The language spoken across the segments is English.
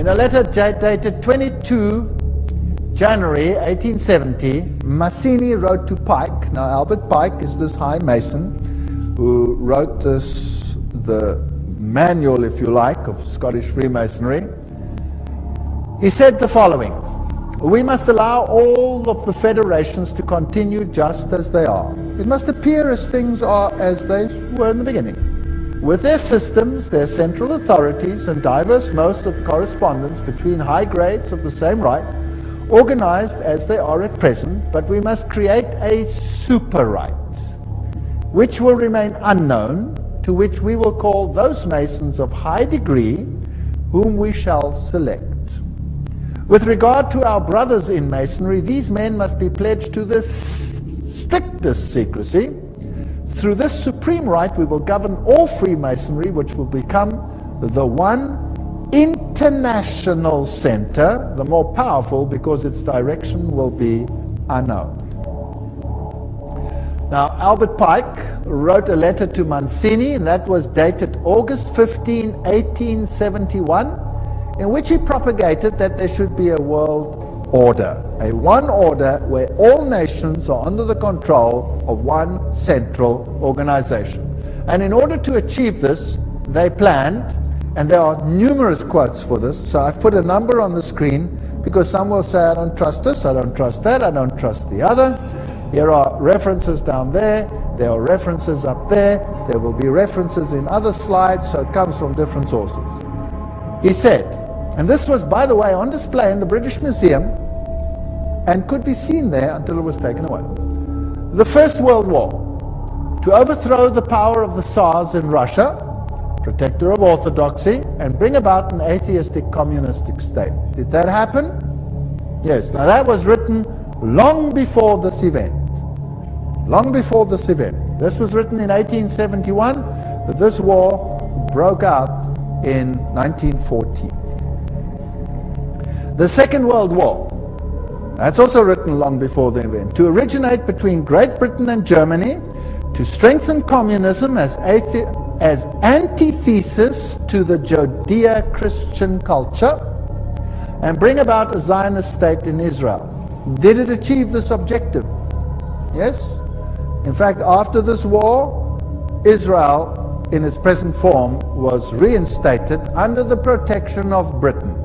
a letter dated 22 January 1870, Mazzini wrote to Pike. Now, Albert Pike is this high mason who wrote the manual, if you like, of Scottish Freemasonry. He said the following: "We must allow all of the federations to continue just as they are. It must appear as things are as they were in the beginning, with their systems, their central authorities, and diverse modes of correspondence between high grades of the same right, organized as they are at present, but we must create a super right, which will remain unknown, to which we will call those Masons of high degree, whom we shall select. With regard to our brothers in Masonry, these men must be pledged to the strictest secrecy. Through this supreme right, we will govern all Freemasonry, which will become the one international center, the more powerful because its direction will be unknown." Now, Albert Pike wrote a letter to Mazzini, and that was dated August 15, 1871, in which he propagated that there should be a world order, a one order where all nations are under the control of one central organization. And in order to achieve this, they planned, and there are numerous quotes for this, so I've put a number on the screen because some will say, I don't trust this, I don't trust that, I don't trust the other. Here are references down there are references up there will be references in other slides, so it comes from different sources. He said, and this was, by the way, on display in the British Museum and could be seen there until it was taken away. The First World War, to overthrow the power of the Tsars in Russia, protector of orthodoxy, and bring about an atheistic communistic state. Did that happen? Yes. Now that was written long before this event. Long before this event. This was written in 1871, but this war broke out in 1914. The Second World War, that's also written long before the event, to originate between Great Britain and Germany, to strengthen communism as antithesis to the Judeo-Christian culture, and bring about a Zionist state in Israel. Did it achieve this objective? Yes. In fact, after this war, Israel, in its present form, was reinstated under the protection of Britain.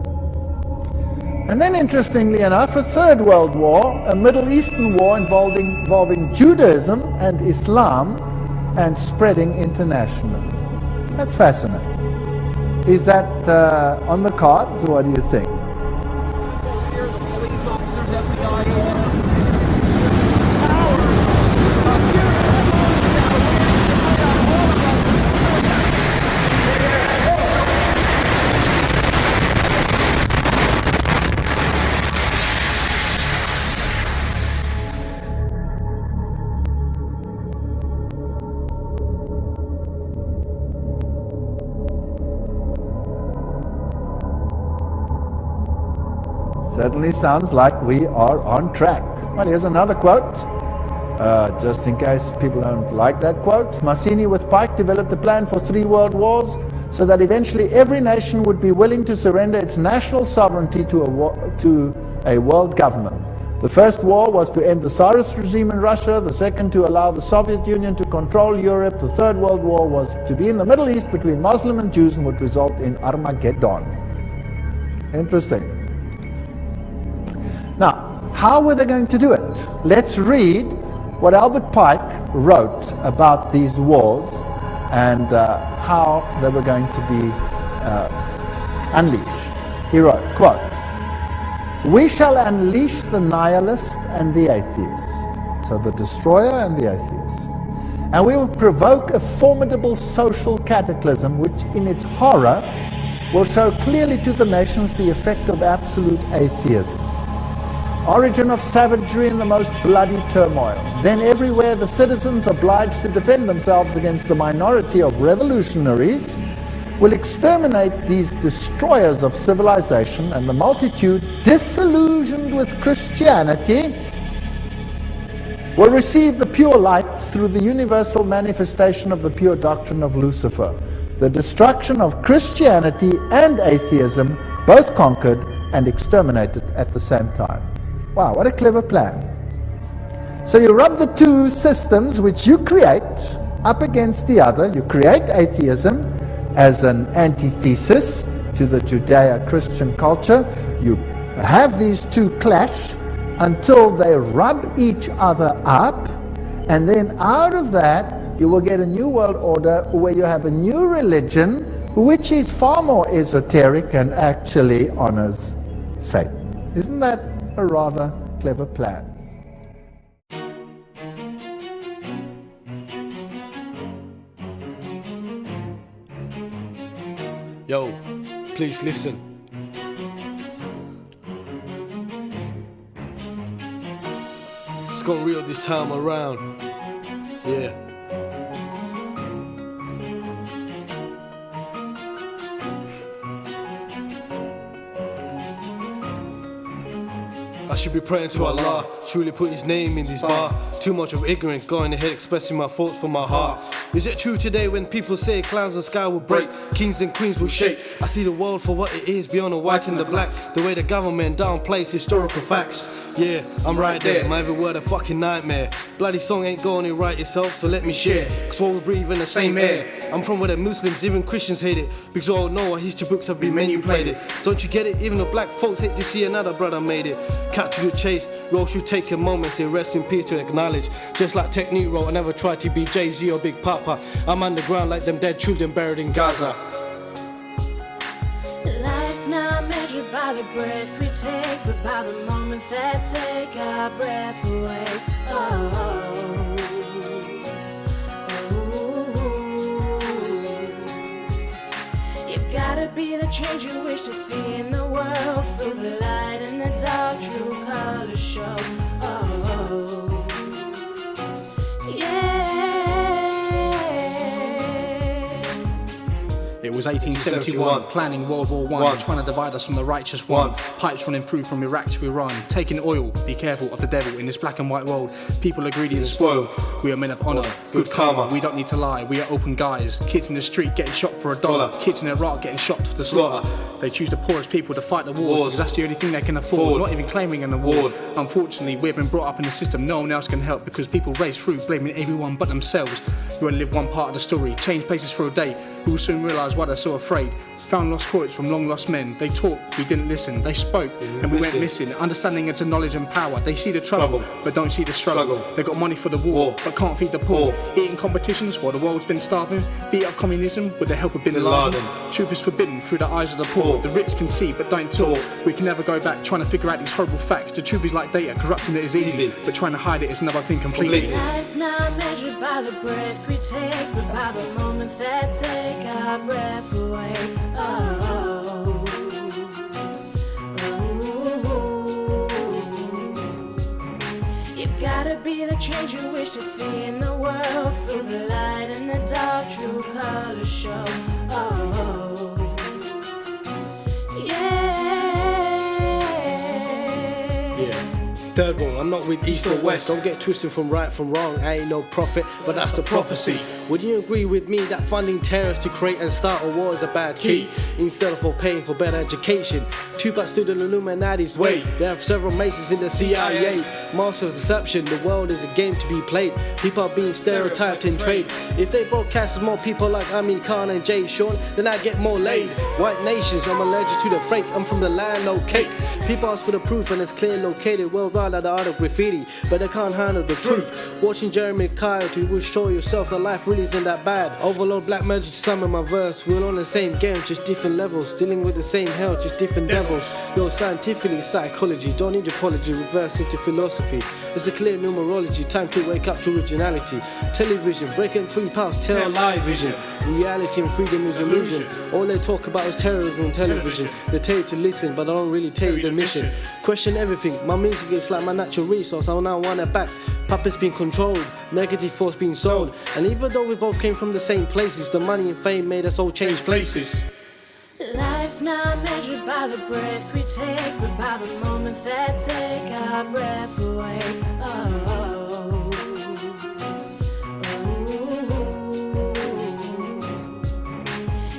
And then, interestingly enough, a Third World War, a Middle Eastern war involving Judaism and Islam and spreading internationally. That's fascinating. Is that on the cards? What do you think? Here, the police officers, FBI agents, Certainly sounds like we are on track. Well, here's another quote, just in case people don't like that quote. Mazzini with Pike developed a plan for 3 world wars so that eventually every nation would be willing to surrender its national sovereignty to a world government. The first war was to end the Tsarist regime in Russia, the second to allow the Soviet Union to control Europe, the Third World War was to be in the Middle East between Muslim and Jews and would result in Armageddon. Interesting. Now, how were they going to do it? Let's read what Albert Pike wrote about these wars and how they were going to be unleashed. He wrote, quote, "We shall unleash the nihilist and the atheist," so the destroyer and the atheist, "and we will provoke a formidable social cataclysm which in its horror will show clearly to the nations the effect of absolute atheism. Origin of savagery in the most bloody turmoil. Then everywhere the citizens obliged to defend themselves against the minority of revolutionaries will exterminate these destroyers of civilization, and the multitude, disillusioned with Christianity, will receive the pure light through the universal manifestation of the pure doctrine of Lucifer. The destruction of Christianity and atheism both conquered and exterminated at the same time. Wow, what a clever plan. So you rub the two systems which you create up against the other. You create atheism as an antithesis to the Judeo-Christian culture. You have these two clash until they rub each other up, and then out of that you will get a new world order where you have a new religion which is far more esoteric and actually honors Satan. Isn't that a rather clever plan? Yo, please listen. It's gone real this time around. Yeah. I should be praying to Allah, truly put his name in this bar. Too much of ignorance, going ahead expressing my thoughts from my heart. Is it true today when people say clouds and sky will break, kings and queens will shake? I see the world for what it is, beyond the white and the black. The way the government downplays historical facts. Yeah, I'm right there, my every word a fucking nightmare. Bloody song ain't going to write itself, so let me share. Cause while we breathe in the same air, I'm from where the Muslims, even Christians hate it. Because we all know our history books have been manipulated. Don't you get it? Even the black folks hate to see another brother made it. Cut to the chase, we all should take a moment, say rest in peace to acknowledge. Just like Technique wrote, I never tried to be Jay-Z or Big Papa. I'm underground like them dead children buried in Gaza. Life not measured by the breath we take, but by the moments that take our breath away. You've gotta be the change you wish to see in the world, through the light and the dark, true colors show. It was 1871, planning World War I, trying to divide us from the righteous one. Pipes running through from Iraq to Iran, taking oil. Be careful of the devil in this black and white world. People are greedy and spoiled. We are men of honor, good karma. We don't need to lie, we are open guys. Kids in the street getting shot for $1. Kids in Iraq getting shot to the slaughter. They choose the poorest people to fight the war, because that's the only thing they can afford. Not even claiming an award. Unfortunately, we've been brought up in the system no one else can help, because people race through blaming everyone but themselves. You only live one part of the story, change places for a day. We will soon realise why they're so afraid. Found lost quotes from long lost men. They talked, we didn't listen. They spoke, and we went missing. Understanding into knowledge and power. They see the trouble, but don't see the struggle. They got money for the war, but can't feed the poor. Eating competitions while the world's been starving. Beat up communism with the help of Bin Laden. Truth is forbidden through the eyes of the poor. The rich can see, but don't talk. We can never go back trying to figure out these horrible facts. The truth is like data, corrupting it is easy, but trying to hide it is another thing completely. Life not measured by the breath we take, but by the moments that take our breath away. You've gotta be the change you wish to see in the world, through the light and the dark, true colors show. Third one, I'm not with East or West. Don't get twisted from right from wrong. I ain't no prophet, but that's the prophecy. Would you agree with me that funding terrorists to create and start a war is a bad key? Instead of paying for better education, Tupac stood in Illuminati's way. They have several masons in the CIA. Master of deception, the world is a game to be played. People are being stereotyped in trade. If they broadcast more people like Amir Khan and Jay Sean, then I get more laid. White nations, I'm allergic to the fake. I'm from the land, no cake. People ask for the proof and it's clear located worldwide at the art of graffiti, but they can't handle the truth. Watching Jeremy Kyle, you will show yourself that life really isn't that bad. Overload black magic, some of my verse. We're on the same game, just different levels. Dealing with the same hell, just different devils. Yo, scientifically, psychology, don't need apology, reverse into philosophy. It's a clear numerology, time to wake up to originality. Television, breaking 3 pounds, tell live vision. Reality and freedom is illusion. All they talk about is terrorism and television. They tell you to listen, but I don't really tell you the mission. Question everything, my music is like my natural resource, I now want it back. Puppets being controlled, negative force being sold. And even though we both came from the same places, the money and fame made us all change places. Life not measured by the breath we take, but by the moments that take our breath away.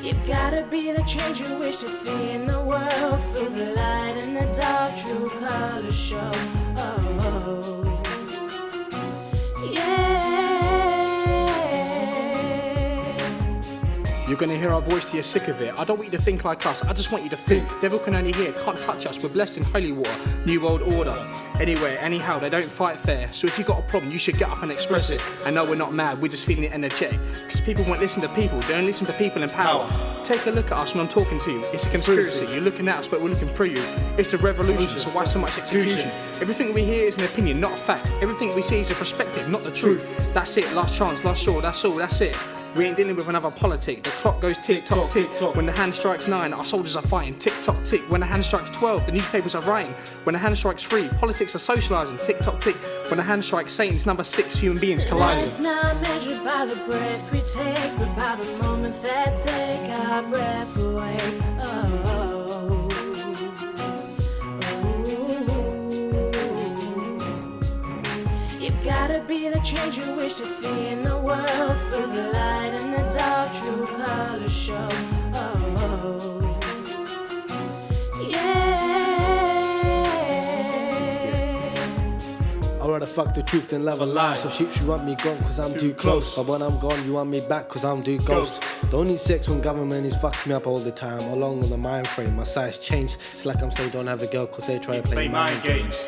You've gotta be the change you wish to see in the world. Through the light and the dark, true colors show. Oh, yeah. You're gonna hear our voice till you're sick of it. I don't want you to think like us, I just want you to think. Devil can only hear, can't touch us. We're blessed in holy water, new world order. Anywhere, anyhow, they don't fight fair. So if you got a problem, you should get up and express it. And no, we're not mad, we're just feeling energetic. Because people won't listen to people, they don't listen to people in power. Take a look at us when I'm talking to you. It's a conspiracy. You're looking at us, but we're looking through you. It's the revolution, so why so much execution? Everything we hear is an opinion, not a fact. Everything we see is a perspective, not the truth. That's it, last chance, last straw, that's all, that's it. We ain't dealing with another politic. The clock goes tick tock tick tock. When the hand strikes 9, our soldiers are fighting. Tick tock tick. When the hand strikes 12, the newspapers are writing. When the hand strikes 3, politics are socialising. Tick tock tick. When the hand strikes Satan's number 6, human beings colliding. Life not measured by the breath we take, but by the moments that take our breath away. You've gotta be the change you wish to see in the world. Through the light and the dark, true colors show. Oh, yeah. I'd rather fuck the truth than love a lie. So sheep should want me gone cause I'm too close. But when I'm gone, you want me back cause I'm too ghost. Don't need sex when government is fucking me up all the time. Along with the mind frame, my size changed. It's like I'm saying don't have a girl cause they try to play mind games.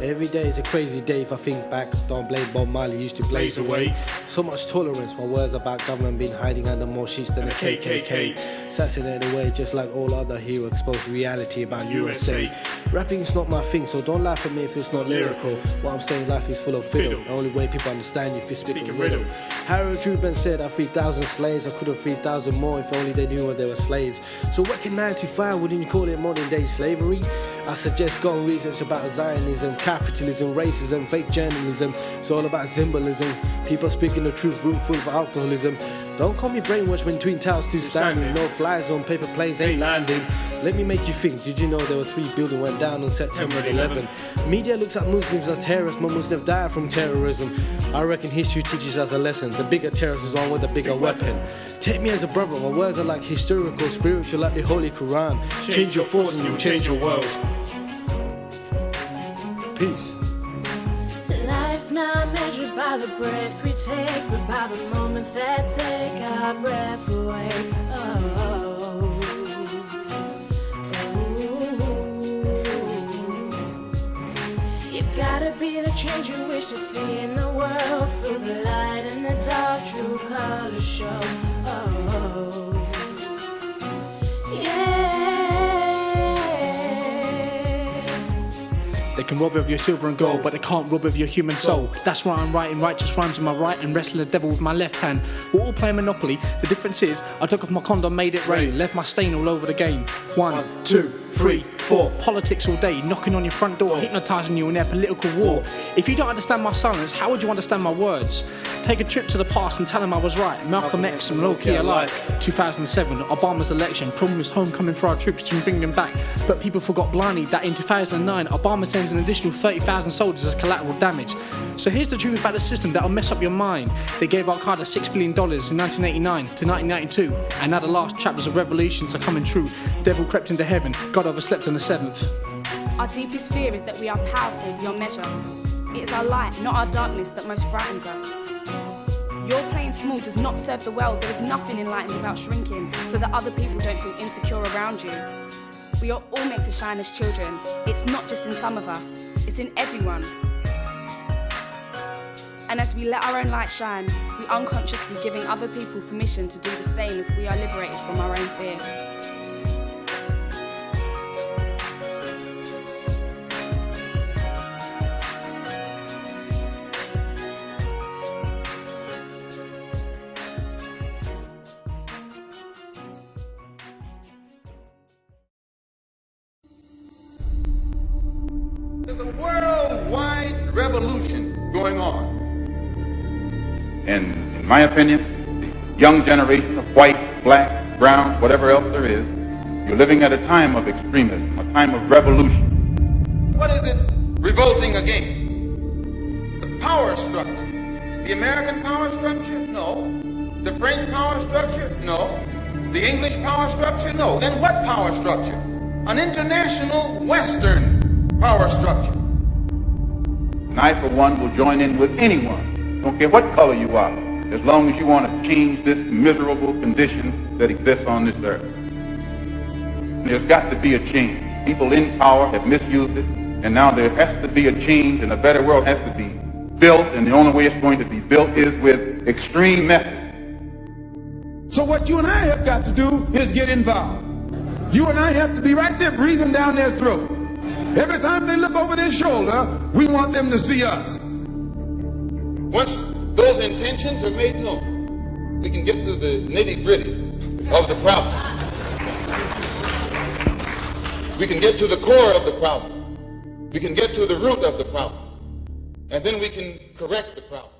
Every day is a crazy day if I think back. Don't blame Bob Marley, used to blaze away. So much tolerance, my words about government been hiding under more sheets than the KKK. Assassinated away just like all other heroes, exposed reality about USA. Rapping's not my thing, so don't laugh at me if it's not lyrical. What I'm saying, life is full of fiddle. The only way people understand you if you speak a riddle. Harold Truman said I freed 1,000 slaves, I could have freed 1,000 more if only they knew when they were slaves. So what can 9 to 5, wouldn't you call it modern day slavery? I suggest go and research about Zionism, capitalism, racism, fake journalism. It's all about symbolism. People speaking the truth, room full of alcoholism. Don't call me brainwashed when Twin Towers still standing. No flies on paper planes ain't landing. Let me make you think, did you know there were 3 buildings went down on September 11? Media looks at Muslims as terrorists, but Muslims died from terrorism. I reckon history teaches us a lesson. The bigger terrorist is on with a bigger weapon. Take me as a brother, my words are like historical, spiritual like the Holy Quran. Change your thoughts and you'll change your world. Peace. Life not measured by the breath we take, but by the moments that take our breath away. You've gotta be the change you wish to see in the world. Through the light and the dark, true colors show. They can rob of your silver and gold, but they can't rob of your human soul. That's why I'm writing righteous rhymes with my right and wrestling the devil with my left hand. We're all playing Monopoly. The difference is I took off my condom, made it rain, left my stain all over the game. 1, 2, 3, 4. Politics all day, knocking on your front door, hypnotising you in their political war. If you don't understand my silence, how would you understand my words? Take a trip to the past and tell them I was right. Malcolm X and low-key alive. 2007, Obama's election promised homecoming for our troops to bring them back. But people forgot blindly that in 2009, Obama sends an additional 30,000 soldiers as collateral damage. So here's the truth about the system that'll mess up your mind. They gave Al-Qaeda $6 billion in 1989 to 1992, and now the last chapters of revolutions are coming true. Devil crept into heaven, God overslept on the 7th. Our deepest fear is that we are powerful beyond measure. It is our light, not our darkness, that most frightens us. Your playing small does not serve the world. There is nothing enlightened about shrinking, so that other people don't feel insecure around you. We are all meant to shine as children. It's not just in some of us, it's in everyone. And as we let our own light shine, we unconsciously giving other people permission to do the same as we are liberated from our own fear. There's a worldwide revolution going on. In my opinion, the young generation of white, black, brown, whatever else there is, you're living at a time of extremism, a time of revolution. What is it revolting against? The power structure. The American power structure? No. The French power structure? No. The English power structure? No. Then what power structure? An international Western power structure. And I, for one, will join in with anyone, don't care what color you are, as long as you want to change this miserable condition that exists on this earth. There's got to be a change. People in power have misused it, and now there has to be a change, and a better world has to be built, and the only way it's going to be built is with extreme methods. So what you and I have got to do is get involved. You and I have to be right there breathing down their throat. Every time they look over their shoulder, we want them to see us. Once those intentions are made known, we can get to the nitty-gritty of the problem. We can get to the core of the problem. We can get to the root of the problem. And then we can correct the problem.